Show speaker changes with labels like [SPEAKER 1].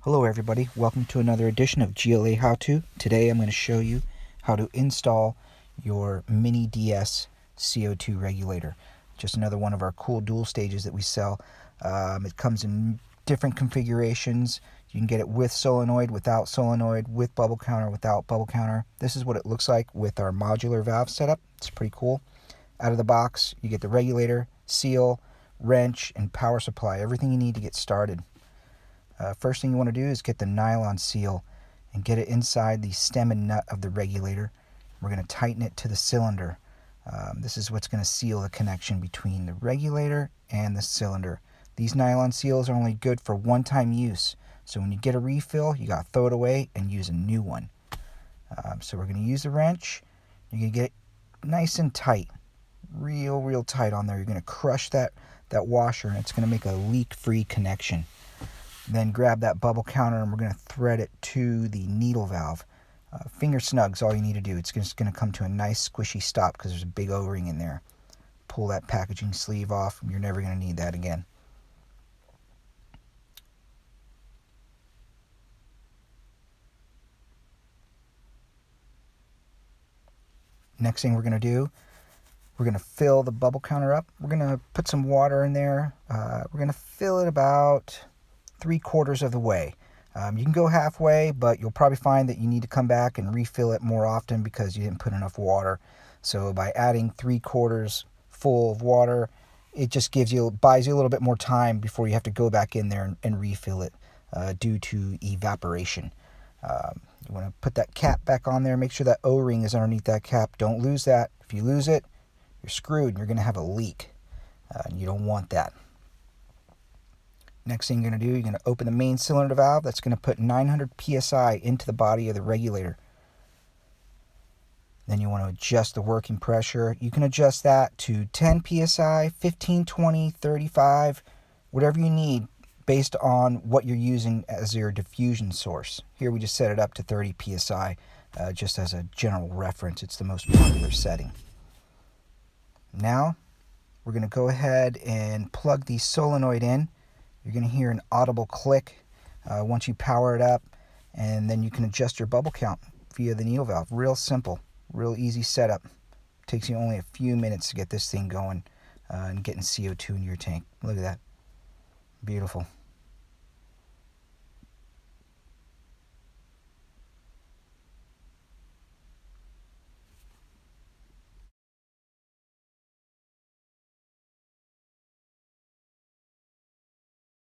[SPEAKER 1] Hello everybody, welcome to another edition of GLA How To. Today I'm going to show you how to install your mini DS CO2 regulator. Just another one of our cool dual stages that we sell. It comes in different configurations. You can get it with solenoid, without solenoid, with bubble counter, without bubble counter. This is what it looks like with our modular valve setup. It's pretty cool. Out of the box, you get the regulator, seal, wrench, and power supply. Everything you need to get started. First thing you want to do is get the nylon seal and get it inside the stem and nut of the regulator. We're going to tighten it to the cylinder. This is what's going to seal the connection between the regulator and the cylinder. These nylon seals are only good for one-time use. So when you get a refill, you got to throw it away and use a new one. So we're going to use the wrench. You're going to get it nice and tight. Real tight on there. You're going to crush that washer and it's going to make a leak-free connection. Then grab that bubble counter and we're going to thread it to the needle valve. Finger snug's all you need to do. It's just going to come to a nice squishy stop because there's a big O-ring in there. Pull that packaging sleeve off. You're never going to need that again. Next thing we're going to do, we're going to fill the bubble counter up. We're going to put some water in there. We're going to fill it about 3/4 of the way. You can go halfway, but you'll probably find that you need to come back and refill it more often because you didn't put enough water. So by adding 3/4 full of water, it just buys you a little bit more time before you have to go back in there and refill it due to evaporation. You want to put that cap back on there. Make sure that O-ring is underneath that cap. Don't lose that. If you lose it, you're screwed and you're going to have a leak. You don't want that. Next thing you're going to do, you're going to open the main cylinder valve. That's going to put 900 psi into the body of the regulator. Then you want to adjust the working pressure. You can adjust that to 10 psi, 15, 20, 35, whatever you need based on what you're using as your diffusion source. Here we just set it up to 30 psi just as a general reference. It's the most popular setting. Now we're going to go ahead and plug the solenoid in. You're going to hear an audible click once you power it up, and then you can adjust your bubble count via the needle valve. Real simple, real easy setup. Takes you only a few minutes to get this thing going and getting CO2 in your tank. Look at that. Beautiful.